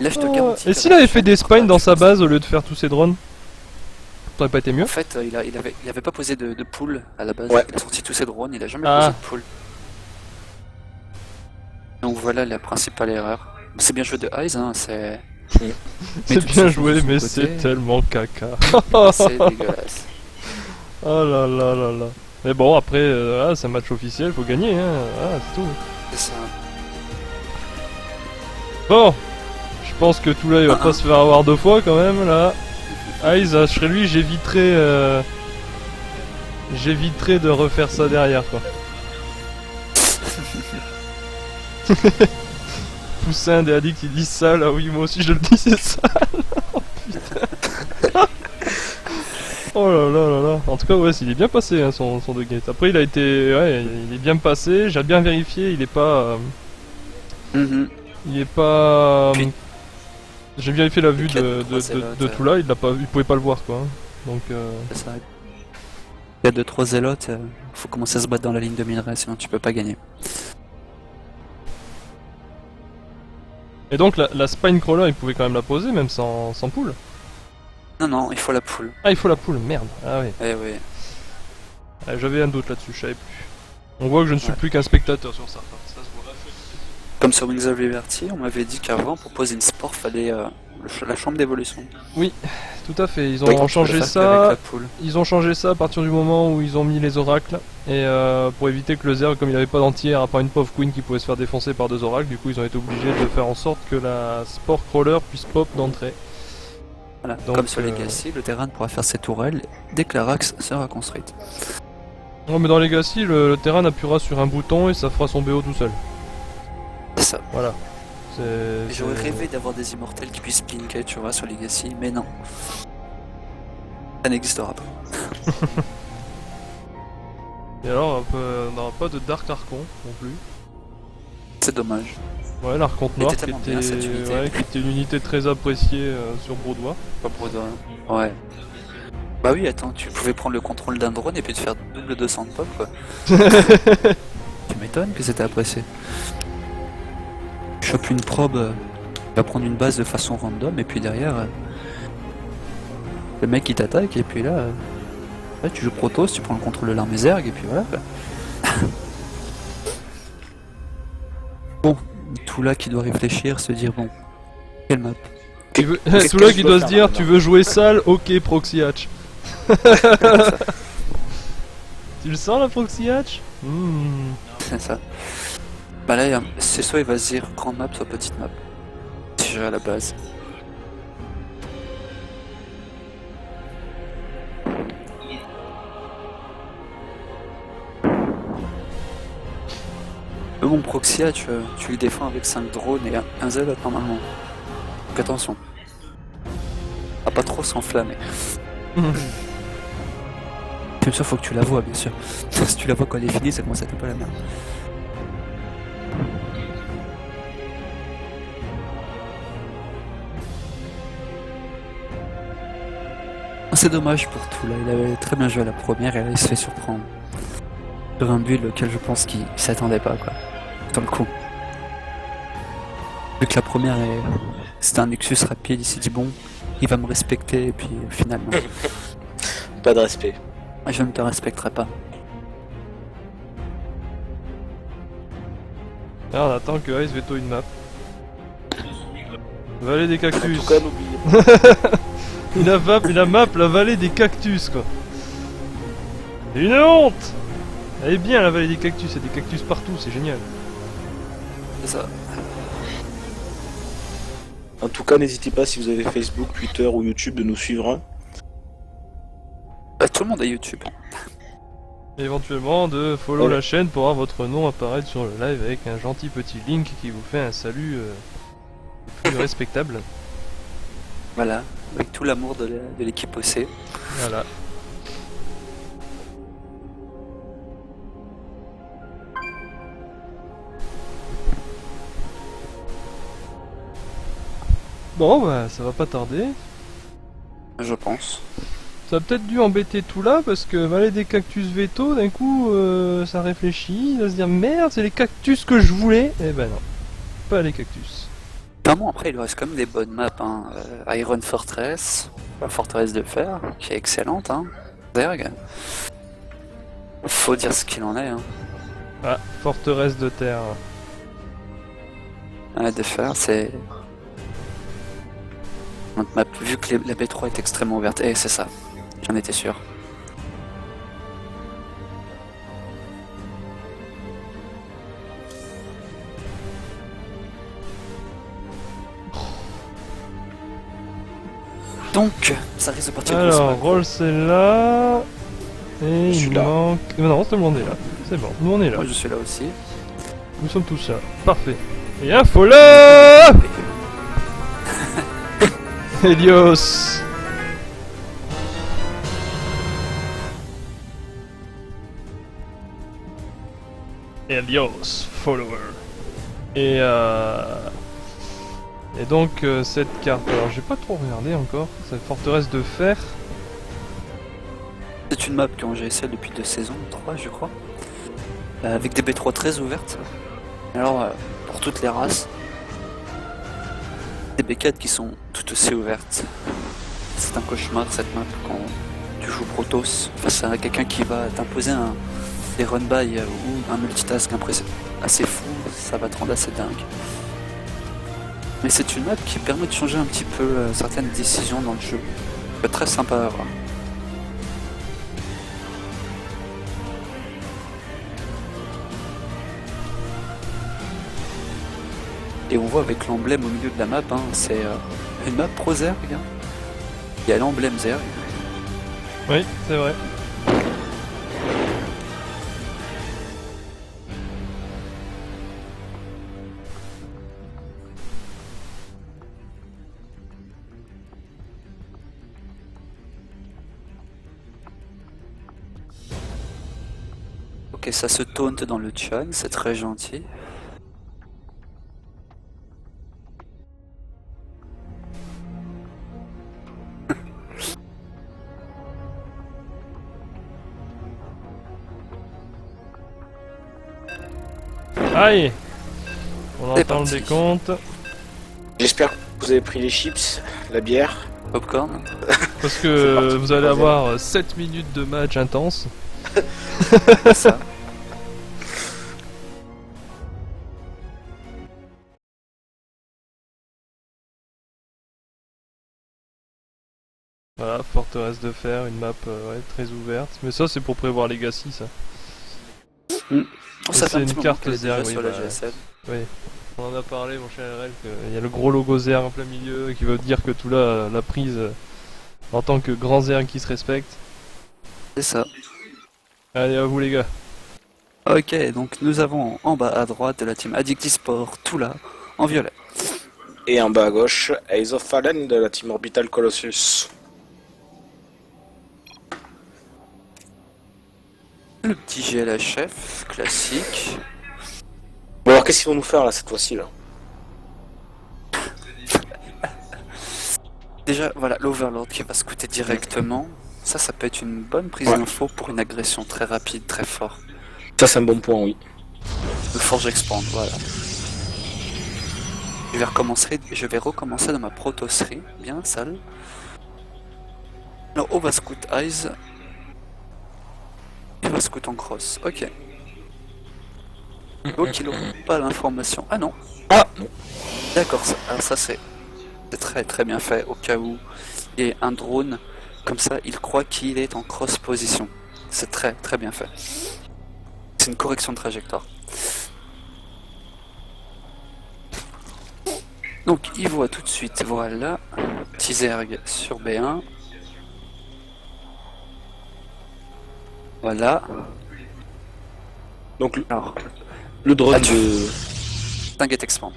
Là, je te garantis. Et que s'il la avait fait des prochaine spines dans sa base au lieu de faire tous ses drones? Ça aurait pas été mieux? En fait, il avait pas posé de pool à la base. Ouais. Il a sorti tous ses drones, il a jamais Ah. posé de pool. Donc voilà la principale erreur. C'est bien joué de Eyes, hein, c'est. C'est tout bien de suite, joué, de son mais côté. c'est tellement caca. C'est dégueulasse. Oh là là là là. Mais bon, après, c'est un match officiel, faut gagner, hein. Ah, c'est tout. C'est ça. Bon, je pense que tout là, il va pas se faire avoir 2 fois quand même, là. Eyes, je serais lui, j'éviterais de refaire ça derrière, quoi. Poussin des addicts, il dit ça, là, oui, moi aussi je le dis, c'est ça. Oh là là là là. En tout cas, ouais, il est bien passé hein, son de gate. Après, il a été. Ouais, il est bien passé. J'ai bien vérifié. Il est pas. Mhm. Il est pas. Puis- J'ai vérifié la vue il y a de trois zélotes, tout là. Il pouvait pas le voir quoi. Donc. C'est ça. Il y a 2-3 zélotes, faut commencer à se battre dans la ligne de minerai, sinon tu peux pas gagner. Et donc, la spine crawler, il pouvait quand même la poser, même sans poule. Non, non, il faut la poule. Ah, il faut la poule. Merde. Ah ouais. Eh oui. Ah, j'avais un doute là-dessus. Je savais plus. On voit que je ne suis Ouais. plus qu'un spectateur sur ça. Ça se voit. Comme sur Wings of Liberty, on m'avait dit qu'avant, pour poser une sport, fallait la chambre d'évolution. Tout à fait. Ils Oui, ont tu peux le changé faire qu'avec ça. la poule. Ils ont changé ça à partir du moment où ils ont mis les oracles et pour éviter que le Zerg, comme il avait pas d'entier, à part une pauvre queen qui pouvait se faire défoncer par 2 oracles, du coup ils ont été obligés de faire en sorte que la sport crawler puisse pop d'entrée. Voilà. Donc, Comme sur Legacy, le terrain pourra faire ses tourelles dès que la rax sera construite. Non mais dans Legacy, le terrain appuiera sur un bouton et ça fera son BO tout seul. C'est ça. Voilà. J'aurais rêvé d'avoir des immortels qui puissent pinker, tu vois, sur Legacy, mais non. Ça n'existera pas. Et alors, on n'aura pas de Dark Archon non plus. C'est dommage. Ouais, l'Archonte Il Noir était qui tellement bien, cette unité. ouais, qui était une unité très appréciée sur Brodois. Pas pour de... Ouais. Bah oui, attends, tu pouvais prendre le contrôle d'un drone et puis te faire double 200 de pop, quoi. Tu m'étonnes que c'était apprécié. Tu chopes une probe, tu vas prendre une base de façon random, et puis derrière, le mec il t'attaque, et puis là, tu joues Protoss, tu prends le contrôle de l'armée Zerg, et puis voilà. Quoi. Bon, tout là qui doit réfléchir, se dire, bon, quelle map Qu'est-ce Tout que là je qui dois doit se faire dire, maintenant tu veux jouer sale, ok proxy hatch. Tu le sens la proxy hatch C'est ça. Bah là, c'est soit il va se dire grande map, soit petite map. Déjà à la base. Mon proxy, tu le défends avec 5 drones et un zealot normalement. Donc attention. À pas trop s'enflammer. Même ça, faut que tu la vois, bien sûr. Si tu la vois quand elle est finie, ça commence à être un peu la merde. C'est dommage pour tout là, il avait très bien joué à la première et là il se fait surprendre. Sur un build auquel je pense qu'il s'attendait pas quoi. Dans le coup. Vu que la première c'était un Nexus rapide, il s'est dit bon, il va me respecter et puis finalement, Pas de respect. je ne te respecterai pas. Là, on attend que Ice veto une map. Vallée des En cactus. tout cas, n'oubliez pas. Il a map la vallée des cactus quoi. C'est une honte. Elle est bien la vallée des cactus, il y a des cactus partout, c'est génial. C'est ça. En tout cas, n'hésitez pas si vous avez Facebook, Twitter ou YouTube de nous suivre. Hein. Bah, tout le monde a YouTube. Et éventuellement de follow Ouais. la chaîne pour voir votre nom apparaître sur le live avec un gentil petit link qui vous fait un salut plus respectable. Voilà, avec tout l'amour de l'équipe OC. Voilà. Bon bah ça va pas tarder. Je pense. Ça a peut-être dû embêter tout là parce que Vallée des cactus veto d'un coup ça réfléchit, il va se dire merde c'est les cactus que je voulais. Eh ben non, pas les cactus. Clairement, après, il lui reste quand même des bonnes maps. Hein. Iron Fortress, la forteresse de fer, qui est excellente. Hein. Zerg. Faut dire ce qu'il en est. Hein. Ah, forteresse de terre. De fer, c'est. Notre map, vu que la B3 est extrêmement ouverte. Et c'est ça, j'en étais sûr. Donc, ça risque de partir grosso Alors, modo. roll c'est là. Et Je suis il là. manque. Non, tout le monde est là. C'est bon, nous on est là. Moi, je suis là aussi. Nous sommes tous là. Parfait. Et un follow Helios Helios Follower. Et donc cette carte, alors j'ai pas trop regardé encore, cette forteresse de fer. C'est une map que j'ai essayé depuis 2 saisons, 3 je crois, avec des B3 très ouvertes. Alors pour toutes les races, des B4 qui sont tout aussi ouvertes. C'est un cauchemar cette map quand tu joues Protoss face à quelqu'un qui va t'imposer des run-by ou un multitask assez fou, ça va te rendre assez dingue. Mais c'est une map qui permet de changer un petit peu certaines décisions dans le jeu. C'est très sympa à voir. Et on voit avec l'emblème au milieu de la map, hein, c'est une map pro Zerg. Il y a l'emblème Zerg. Oui, c'est vrai. Ok, ça se taunte dans le chat, c'est très gentil. Aïe. On C'est entend le parti. décompte. J'espère que vous avez pris les chips, la bière. Popcorn. Parce C'est que parti vous pour allez le avoir 7 minutes de match intense. C'est ça. Voilà, forteresse de fer, une map ouais, très ouverte. Mais ça c'est pour prévoir Legacy ça. Ça fait c'est un une petit moment carte qu'elle est déjà Zerg, oui, sur la bah, GSL. Oui. On en a parlé mon cher RL, qu'il y a le gros logo Zerg en plein milieu qui veut dire que tout là l'a prise en tant que grand Zerg qui se respecte. C'est ça. Allez à vous les gars. Ok, donc nous avons en bas à droite de la team Addictisport, tout là, en violet. Et en bas à gauche, Eyes of Fallen de la team Orbital Colossus. Le petit GLHF, classique. Bon alors qu'est-ce qu'ils vont nous faire là cette fois-ci là? Déjà, voilà, l'Overlord qui va scouter directement. Ça peut être une bonne prise Ouais. d'info pour une agression très rapide, très forte. Ça c'est un bon point, oui. Le Forge Expand, voilà. Je vais recommencer dans ma protosserie, bien sale. Alors, on va scout Eyes. Il va scout en cross, ok. Donc il n'aura pas l'information. Ah non, Ah non. d'accord, alors ça c'est très très bien fait au cas où il y ait un drone comme ça, il croit qu'il est en cross position. C'est très très bien fait. C'est une correction de trajectoire. Donc il voit tout de suite, voilà, petit Zerg sur B1. Voilà. Donc Alors, le drone Ah, tu- de... Tinguet Expand.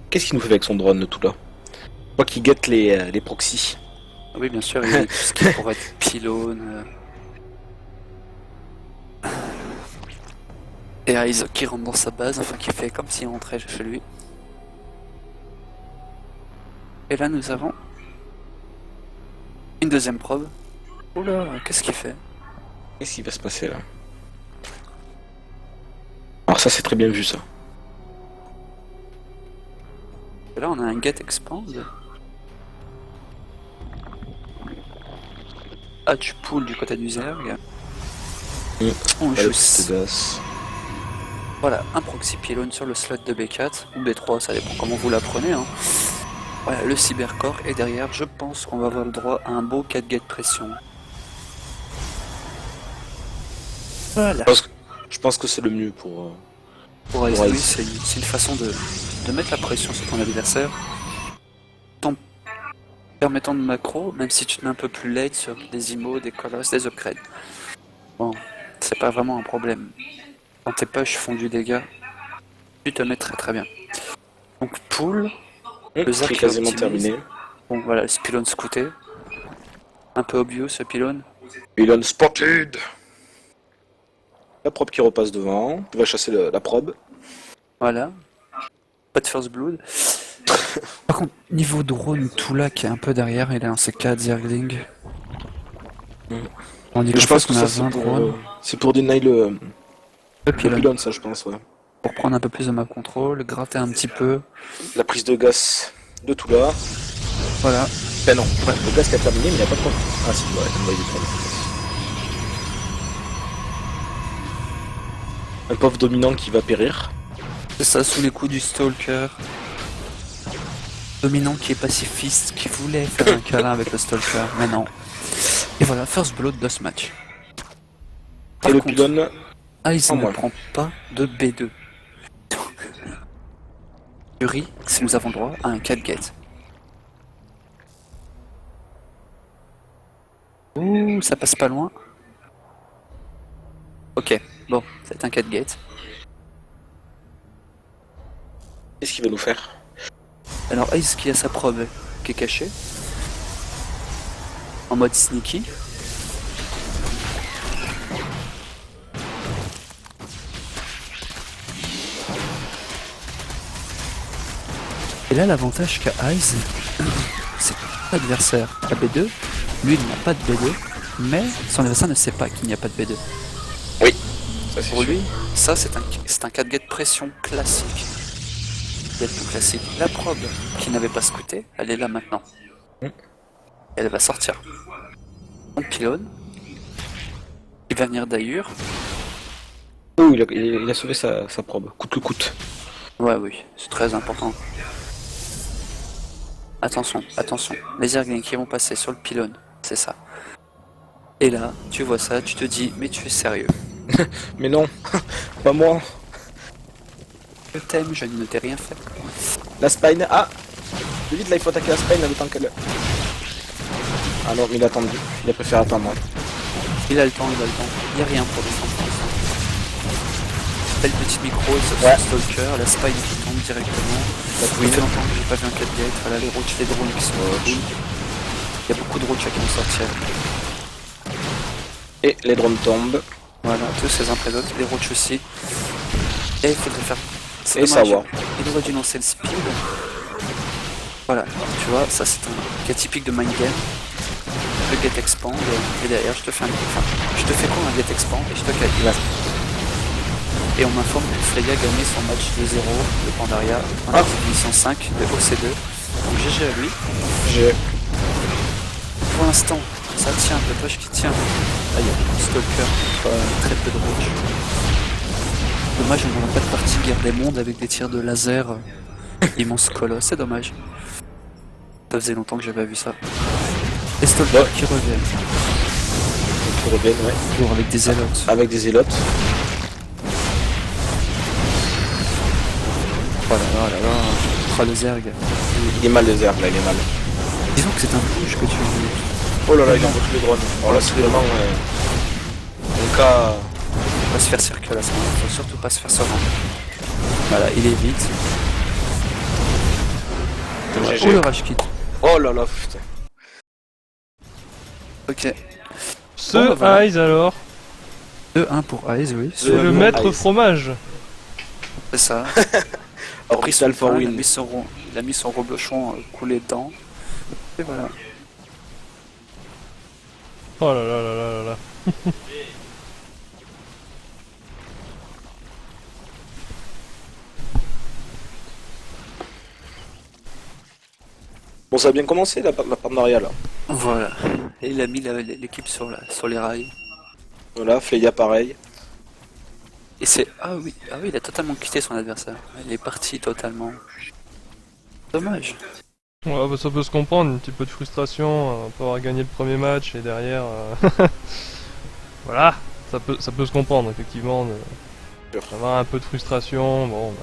Qu'est-ce qu'il nous fait avec son drone tout là? Je crois qu'il guette les proxys. Oui, bien sûr, il y a tout ce qui pourrait être pylône. Et Eyes qui rentre dans sa base, enfin qui fait comme s'il rentrait chez lui. Et là nous avons une deuxième probe. Oula, qu'est-ce qu'il fait? Qu'est-ce qui va se passer là? Alors ça c'est très bien vu ça. Et là on a un get expand. Ah, tu poules du côté du Zerg. On Pas le joue petit DOS. voilà, un proxy pylône sur le slot de B4 ou B3, ça dépend comment vous l'apprenez. Hein. Voilà, le cybercore et derrière, je pense qu'on va avoir le droit à un beau 4 get pression. Voilà. Je pense que c'est le mieux pour... Pour Eyes, Pour Eyes. oui, c'est une façon de mettre la pression sur ton adversaire, tout en permettant de macro, même si tu te mets un peu plus late sur des IMO, des colosses, des upgrades. Bon, c'est pas vraiment un problème. Quand tes push font du dégât, tu te mets très très bien. Donc pool, le Zerg C'est qui quasiment optimise. terminé. Bon voilà, le pylône scouté. Un peu obvious ce pylône. Pylon spotted. La probe qui repasse devant, il va chasser la probe. Voilà. Pas de first blood. Par contre, niveau drone, tout là qui est un peu derrière, il a lancé 4 Zergling. On dit Mais je pense que qu'on a ça 20 drones. c'est pour deny le Pylône. pylône, ça je pense, ouais. Pour prendre un peu plus de map control, gratter un petit peu. La prise de gaz de tout là. Voilà. Ben non, ouais, le gaz qui a terminé, mais il n'y a pas de contre. Ah si, ouais, il y a un pauvre dominant qui va périr. C'est ça, sous les coups du Stalker. Dominant qui est pacifiste, qui voulait faire un câlin avec le Stalker, mais non. Et voilà, first blood de ce match. Par Et le contre, pylône, Ice en ne moins. prend pas de B2. Jury, si nous avons droit à un 4 gate. Ouh, ça passe pas loin. Ok, bon, c'est un 4 gate. qu'est-ce qu'il va nous faire? Alors Ice qui a sa probe qui est cachée. En mode sneaky. Et là l'avantage qu'a Ice, c'est que l'adversaire a B2, lui il n'a pas de B2, mais son adversaire ne sait pas qu'il n'y a pas de B2. Ça, c'est Pour sûr. lui, ça c'est un 4 gate pression classique. Gate tout classique. La probe qui n'avait pas scouté, elle est là maintenant. Elle va sortir. Son pylône, il va venir d'ailleurs. Oh, il a sauvé sa probe, coûte que coûte. Ouais, oui, c'est très important. Attention, attention. Les Zerglings qui vont passer sur le pylône, c'est ça. Et là, tu vois ça, tu te dis, mais tu es sérieux. Mais non, pas moi. Je t'aime, je ne t'ai rien fait. La spine, ah vite là, il faut attaquer la spine, là, le temps qu'elle... Ah non, il a attendu, il a préféré attendre. Il a le temps, il a le temps. Il n'y a rien pour défendre. Belle petite micro, ce Ouais. Stalker, la spine qui tombe directement. Ça fait longtemps que j'ai pas vu un 4 gate. Voilà les roaches, les drones qui sont cool. Il y a beaucoup de roaches qui vont sortir. Et les drones tombent. Voilà, tous les uns après les autres, les roaches aussi. Et il faudrait faire. C'est Et dommage. savoir. Il aurait dû lancer le speed. Voilà, tu vois, ça c'est un cas typique de mind game. Le get expand, et derrière je te fais je te fais quoi un get expand et je te calcule. Et on m'informe que Freya a gagné son match 2-0 de Pandaria en la division 5 de OC2. Donc GG à lui. J'ai... Pour l'instant, ça tient, le push qui tient. Ah, il y a beaucoup de stalker, très peu de roach. Dommage, on n'aura pas de partie guerre des mondes avec des tirs de laser immense colosse, c'est dommage. Ça faisait longtemps que j'avais vu ça. Les stalkers qui reviennent, Ils reviennent, ouais. toujours avec des zélotes. Avec des zélotes. Oh là là là là, oh, le zerg. Il est mal le zerg là, il est mal. Disons que c'est un push que tu veux. Oh là là, il envoie tous les drones. Oh là, c'est vraiment... En cas... Faut pas se faire circuler à ce moment, faut surtout pas se faire surprendre. Voilà, il est vite. GG. Oh le rage kit. Oh là là, putain. Ok. Ce Bon, bah, voilà. Eyes alors, 2-1 pour Eyes, oui. c'est le bon maître Eyes. fromage. C'est ça. Orbital for Il a win. mis son reblochon coulé dedans. Et voilà. Oh là là là là là là. Bon, ça a bien commencé la Pandaria là. Voilà. Et il a mis l'équipe sur les rails. Voilà, Freya pareil. Et c'est... Ah oui, il a totalement quitté son adversaire. Il est parti totalement. Dommage. Ouais, bah, ça peut se comprendre, un petit peu de frustration, pas avoir gagné le premier match et derrière... voilà, ça peut se comprendre effectivement, d'avoir un peu de frustration, bon... Bah.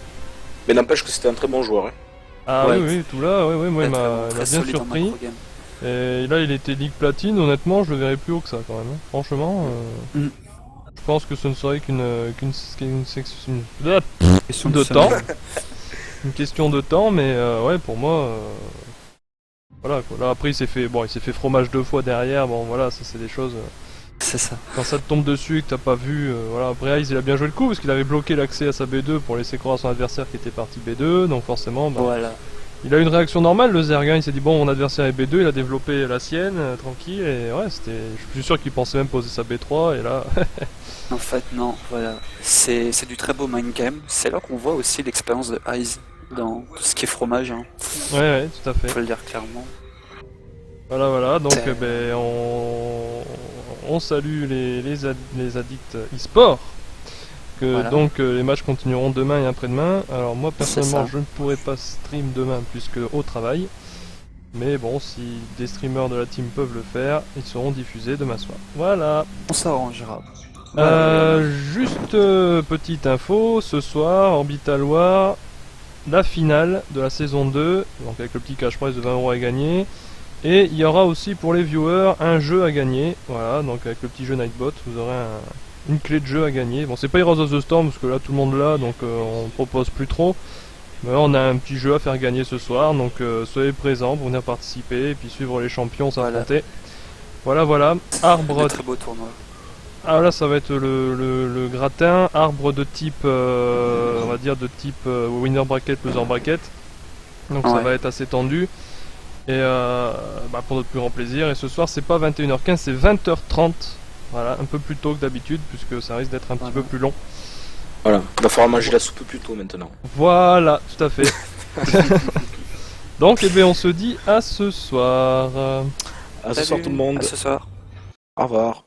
Mais n'empêche que c'était un très bon joueur. Hein. Ah Ouais, oui, oui, tout là, ouais, moi il m'a Très bien solide en surpris. macro-game. Et là il était League Platine, honnêtement je le verrais plus haut que ça quand même. Hein. Franchement, Mm. je pense que ce ne serait qu'une section Question de semaine. temps. Une question de temps, mais ouais pour moi... voilà quoi. Là après il s'est fait fromage 2 fois derrière, bon voilà, ça c'est des choses... C'est ça. Quand ça te tombe dessus et que t'as pas vu, voilà. Après Ice, il a bien joué le coup parce qu'il avait bloqué l'accès à sa B2 pour laisser croire à son adversaire qui était parti B2, donc forcément, bah, Voilà. il a eu une réaction normale, le Zerg, hein. Il s'est dit bon, mon adversaire est B2, il a développé la sienne, tranquille, et ouais, c'était. Je suis sûr qu'il pensait même poser sa B3, et là. En fait, non, voilà. C'est du très beau mind game. C'est là qu'on voit aussi l'expérience de Ice dans tout ce qui est fromage, hein. Ouais, tout à fait. On peut le dire clairement. Voilà, donc C'est- ben, on salue les addicts e-sport. Voilà. Donc les matchs continueront demain et après-demain. Alors moi personnellement ça. je ne pourrai pas stream demain puisque au travail. Mais bon, si des streamers de la team peuvent le faire, ils seront diffusés demain soir. Voilà. On s'arrangera. Juste petite info, ce soir, Orbital War, la finale de la saison 2, donc avec le petit cash prize de 20€ à gagner. Et il y aura aussi pour les viewers un jeu à gagner. Voilà, donc avec le petit jeu Nightbot, vous aurez une clé de jeu à gagner. Bon, c'est pas Heroes of the Storm parce que là tout le monde l'a, donc on propose plus trop. Mais on a un petit jeu à faire gagner ce soir, donc soyez présents pour venir participer et puis suivre les champions s'affronter. Voilà. Arbre. Un très beau tournoi. Ah là, ça va être le gratin. Arbre de type, on va dire de type winner bracket, loser bracket. Donc ça Ouais. va être assez tendu. Et pour notre plus grand plaisir. Et ce soir, c'est pas 21h15, c'est 20h30. Voilà, un peu plus tôt que d'habitude, puisque ça risque d'être un petit peu plus long. Voilà, il va falloir manger la soupe plus tôt maintenant. Voilà, tout à fait. Donc, on se dit à ce soir. À ce soir tout le monde. À ce soir. Au revoir.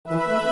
Ciao.